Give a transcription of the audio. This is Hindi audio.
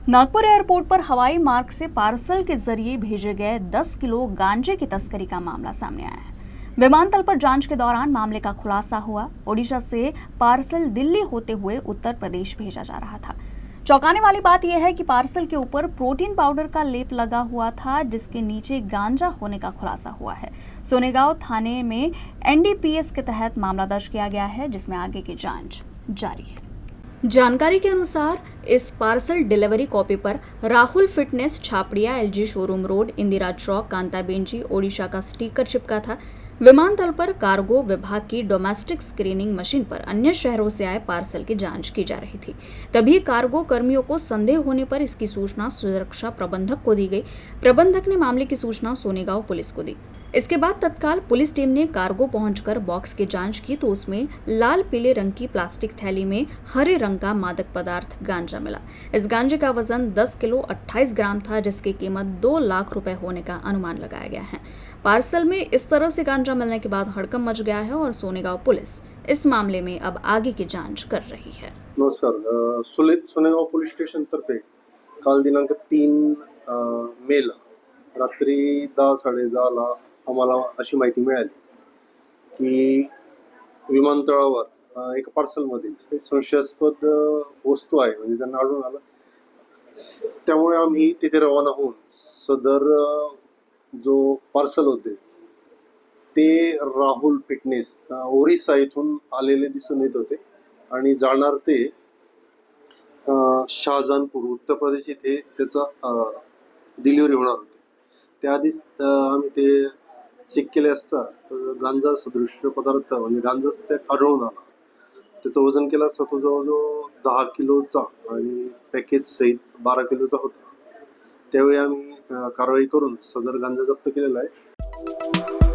नागपुर एयरपोर्ट पर हवाई मार्ग से पार्सल के जरिए भेजे गए 10 किलो गांजे की तस्करी का मामला सामने आया है। विमानतल पर जांच के दौरान मामले का खुलासा हुआ। ओडिशा से पार्सल दिल्ली होते हुए उत्तर प्रदेश भेजा जा रहा था। चौंकाने वाली बात यह है कि पार्सल के ऊपर प्रोटीन पाउडर का लेप लगा हुआ था, जिसके नीचे गांजा होने का खुलासा हुआ है। सोनेगांव थाने में एनडीपीएस के तहत मामला दर्ज किया गया है, जिसमें आगे की जांच जारी है। जानकारी के अनुसार इस पार्सल डिलीवरी कॉपी पर Rahul fitness Chhaparia LG showroom road Indira Chowk Kantabanji Odisha का स्टिकर चिपका था। विमानतल पर कार्गो विभाग की डोमेस्टिक स्क्रीनिंग मशीन पर अन्य शहरों से आए पार्सल की जांच की जा रही थी। तभी कार्गो कर्मियों को संदेह होने पर इसकी सूचना सुरक्षा प्रबंधक को दी गई। प्रबंधक ने मामले की सूचना सोनेगांव पुलिस को दी। इसके बाद तत्काल पुलिस टीम ने कार्गो पहुंचकर बॉक्स की जांच की तो उसमें लाल पीले रंग की प्लास्टिक थैली में हरे रंग का मादक पदार्थ गांजा मिला। इस गांजे का वजन 10 किलो 28 ग्राम था, जिसकी कीमत 2 लाख रुपए होने का अनुमान लगाया गया है। पार्सल में इस तरह से गांजा मिलने के बाद हड़कंप मच गया है और सोनेगांव पुलिस इस मामले में अब आगे की जांच कर रही है। नमस्कार, सोनेगाव पोलीस स्टेशन तर्फे काल दिनांक 3 मेला रात्री 10:30ला आम्हाला अशी माहिती मिळाली की विमानतळावर एका पार्सलमध्ये काही संशयास्पद वस्तू आहे, म्हणजे त्यांना आढळून आलं। त्यामुळे आम्ही तिथे रवाना होऊन सदर जो पार्सल होते ते राहुल फिटनेस ओरिसा इथून आलेले दिसून येत होते आणि जाणार ते शाहजहानपूर उत्तर प्रदेश इथे त्याचा डिलिव्हरी होणार होती। त्याआधीच आम्ही ते चेक केले असता तर गांजा सदृश पदार्थ म्हणजे गांजाच त्यात आढळून आला। त्याचं वजन केलं असता तो जवळजवळ 10 किलोचा आणि पॅकेज सहित 12 किलोचा होता। त्यावेळी आम्ही कारवाई करून सदर गांजा जप्त केलेला आहे।